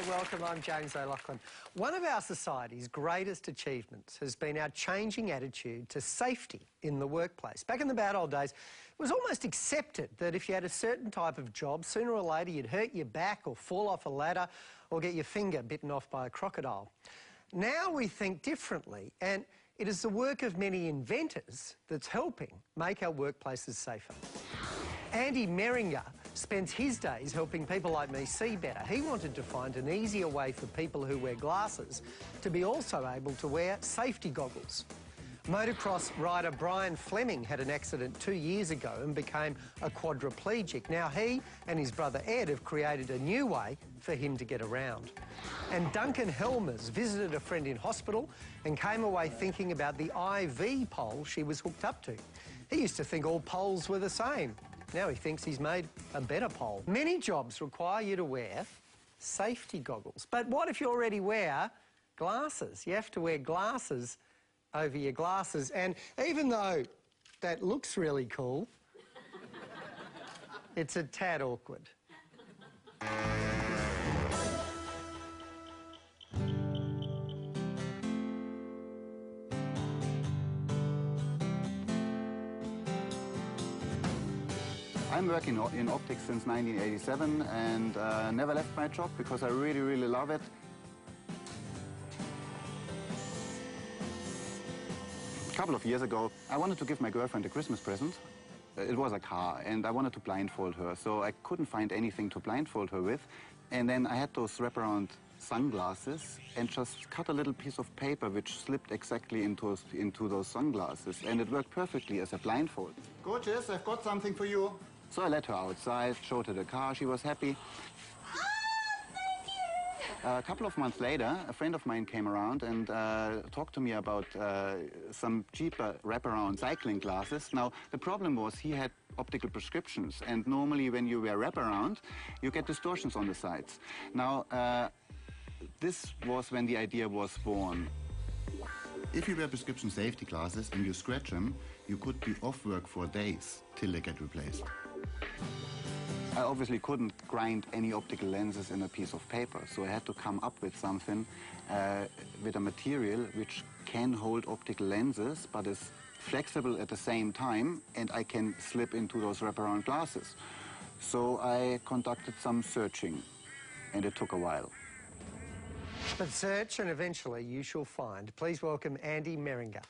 welcome. I'm James O'Loughlin. One of our society's greatest achievements has been our changing attitude to safety in the workplace. Back in the bad old days, it was almost accepted that if you had a certain type of job, sooner or later you'd hurt your back or fall off a ladder or get your finger bitten off by a crocodile. Now we think differently, and it is the work of many inventors that's helping make our workplaces safer. Andy Meringer spends his days helping people like me see better. He wanted to find an easier way for people who wear glasses to be also able to wear safety goggles. Motocross rider Brian Fleming had an accident 2 years ago and became a quadriplegic. Now he and his brother Ed have created a new way for him to get around. And Duncan Helmers visited a friend in hospital and came away thinking about the IV pole she was hooked up to. He used to think all poles were the same. Now he thinks he's made a better pole. Many jobs require you to wear safety goggles. But what if you already wear glasses? You have to wear glasses over your glasses. And even though that looks really cool, it's a tad awkward. I'm working in optics since 1987 and never left my job because I really, really love it. A couple of years ago, I wanted to give my girlfriend a Christmas present. It was a car, and I wanted to blindfold her, so I couldn't find anything to blindfold her with. And then I had those wraparound sunglasses and just cut a little piece of paper which slipped exactly into those sunglasses, and it worked perfectly as a blindfold. Gorgeous, I've got something for you. So I let her outside, showed her the car, she was happy. Thank you! A couple of months later, a friend of mine came around and talked to me about some cheaper wraparound cycling glasses. Now, the problem was he had optical prescriptions, and normally when you wear wraparound, you get distortions on the sides. Now, this was when the idea was born. If you wear prescription safety glasses and you scratch them, you could be off work for days till they get replaced. I obviously couldn't grind any optical lenses in a piece of paper, so I had to come up with something with a material which can hold optical lenses but is flexible at the same time, and I can slip into those wraparound glasses. So I conducted some searching, and it took a while. But search and eventually you shall find. Please welcome Andy Meringer.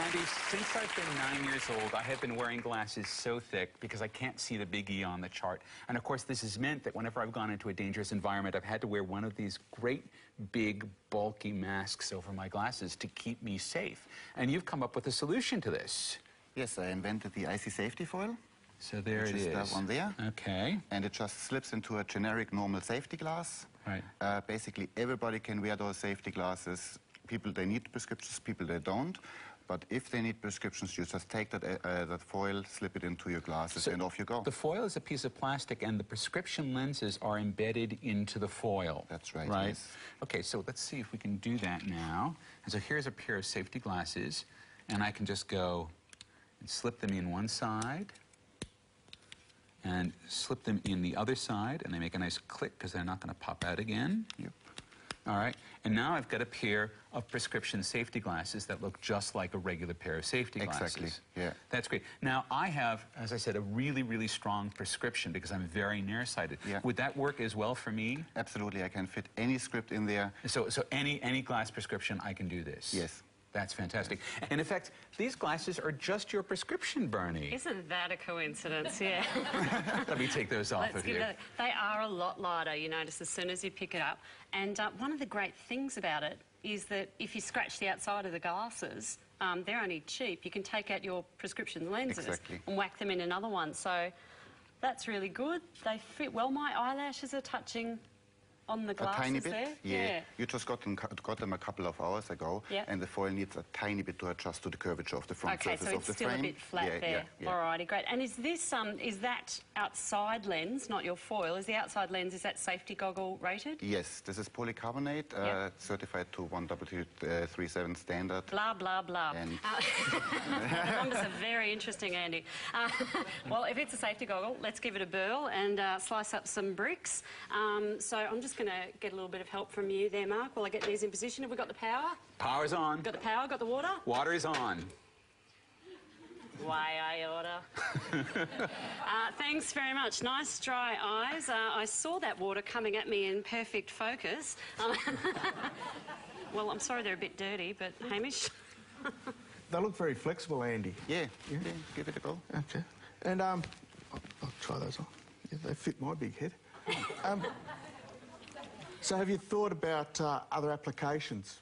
Andy, since I've been 9 years old, I have been wearing glasses so thick because I can't see the big E on the chart. And of course, this has meant that whenever I've gone into a dangerous environment, I've had to wear one of these great, big, bulky masks over my glasses to keep me safe. And you've come up with a solution to this. Yes, I invented the IC safety foil. So there it is. That one there. Okay. And it just slips into a generic normal safety glass. Right. Basically, everybody can wear those safety glasses. People, they need prescriptions, people, they don't. But if they need prescriptions, you just take that foil, slip it into your glasses, and off you go. The foil is a piece of plastic, and the prescription lenses are embedded into the foil. That's right, right? Yes. Okay, so let's see if we can do that now. And so here's a pair of safety glasses, and I can just go and slip them in one side, and slip them in the other side, and they make a nice click because they're not going to pop out again. Yep. All right, and now I've got a pair of prescription safety glasses that look just like a regular pair of safety glasses. Exactly, yeah. That's great. Now, I have, as I said, a really, really strong prescription because I'm very nearsighted. Yeah. Would that work as well for me? Absolutely, I can fit any script in there. So any glass prescription, I can do this? Yes. That's fantastic. And in fact, these glasses are just your prescription, Bernie. Isn't that a coincidence? Yeah. Let me take those off of you. They are a lot lighter, you notice, as soon as you pick it up. And one of the great things about it is that if you scratch the outside of the glasses, they're only cheap. You can take out your prescription lenses and whack them in another one. So that's really good. They fit well. My eyelashes are touching on the A glasses tiny bit, there? yeah. You just got them a couple of hours ago, Yeah. and the foil needs a tiny bit to adjust to the curvature of the front Okay, surface so of the it's still frame. a bit flat there. Alrighty, great. And is this is that outside lens, not your foil? Is the outside lens, is that safety goggle rated? Yes, this is polycarbonate, Yep. certified to 1W37 standard. Blah, blah, blah. And The numbers are very interesting, Andy. Well, if it's a safety goggle, let's give it a burl and slice up some bricks. So I'm just going to get a little bit of help from you there, Mark, while I get these in position. Have we got the power? Power's on. Got the power? Got the water? Water is on. Way I order. Thanks very much. Nice dry eyes. I saw that water coming at me in perfect focus. Well, I'm sorry they're a bit dirty, but Hamish? They look very flexible, Andy. yeah, give it a go. Okay. And I'll try those on. Yeah, they fit my big head. So have you thought about other applications?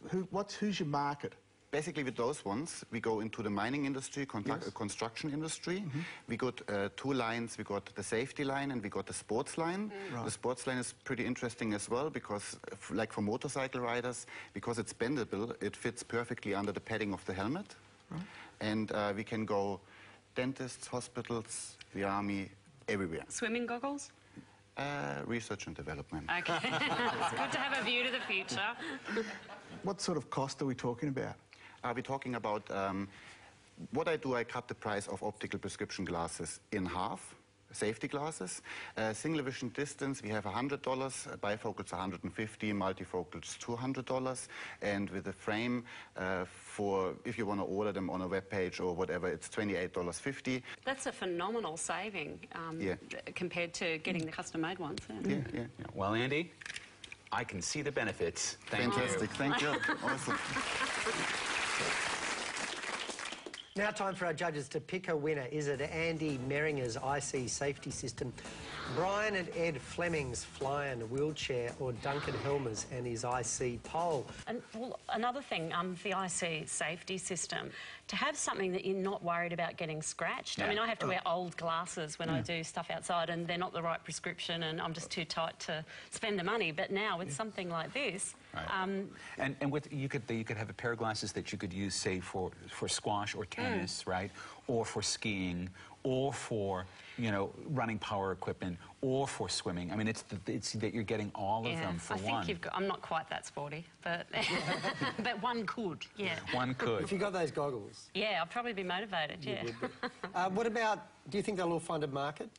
Who's your market? Basically, with those ones, we go into the mining industry, Yes. construction industry. We got two lines. We got the safety line and we got the sports line. Right. The sports line is pretty interesting as well because, like for motorcycle riders, because it's bendable, it fits perfectly under the padding of the helmet. Right. And we can go dentists, hospitals, the army, everywhere. Swimming goggles? Research and development. Okay. It's good to have a view to the future. What sort of cost are we talking about? We're talking about what I do. I cut the price of optical prescription glasses in half. Safety glasses, single vision distance. We have $100. Bifocals $150. Multifocals $200. And with the frame, for if you want to order them on a web page or whatever, it's $28.50. That's a phenomenal saving compared to getting the custom-made ones. Yeah. Well, Andy, I can see the benefits. Thank Fantastic. you. Thank you. Awesome. Now time for our judges to pick a winner. Is it Andy Meringer's IC safety system, Brian and Ed Fleming's fly-in wheelchair, or Duncan Helmer's and his IC pole? And well, another thing, the IC safety system, to have something that you're not worried about getting scratched. I mean, I have to wear old glasses when I do stuff outside and they're not the right prescription and I'm just too tight to spend the money. But now with something like this... Right. And with you could have a pair of glasses that you could use, say, for squash or tennis, right? Or for skiing, or for, you know, running power equipment, or for swimming. I mean, it's that you're getting all of them for one. I think you've got... I'm not quite that sporty, but... but one could, yeah. One could. If you got those goggles. Yeah, I'll probably be motivated, yeah. What about, do you think they'll all find a market?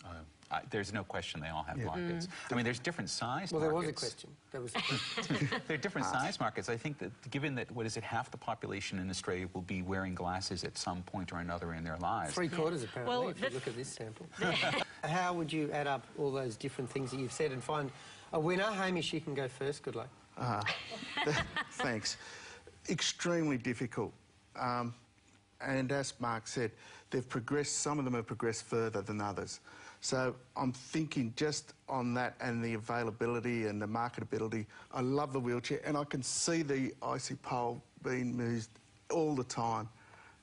There's no question they all have markets. I mean, there's different size Well, markets. there was a question. There was a question. There are different size markets. I think that given that, what is it, half the population in Australia will be wearing glasses at some point or another in their lives. 3/4 apparently, Well, if you look at this sample. How would you add up all those different things that you've said and find a winner? Hamish, you can go first. Good luck. Thanks. Extremely difficult. And as Mark said, they've progressed, some of them have progressed further than others. So I'm thinking just on that and the availability and the marketability. I love the wheelchair and I can see the IC pole being used all the time.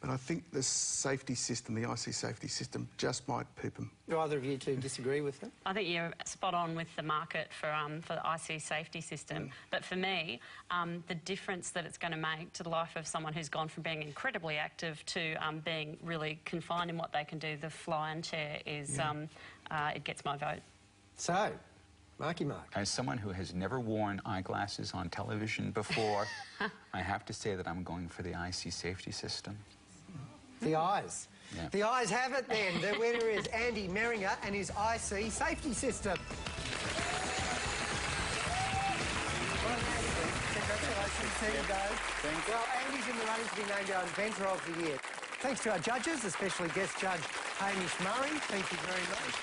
But I think the safety system, the IC safety system, just might peep them. Do either of you two disagree with them? I think you're spot on with the market for the IC safety system. But for me, the difference that it's going to make to the life of someone who's gone from being incredibly active to being really confined in what they can do, the fly-in chair is, it gets my vote. So, Marky Mark. As someone who has never worn eyeglasses on television before, I have to say that I'm going for the IC safety system. The eyes. Yeah. The eyes have it then. The winner is Andy Meringer and his IC safety system. Well, congratulations to you guys. Thanks. Well, Andy's in the running to be named our Inventor of the Year. Thanks to our judges, especially guest judge Hamish Murray. Thank you very much.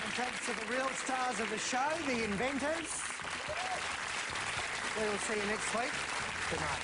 And thanks to the real stars of the show, the inventors. We will see you next week. Good night.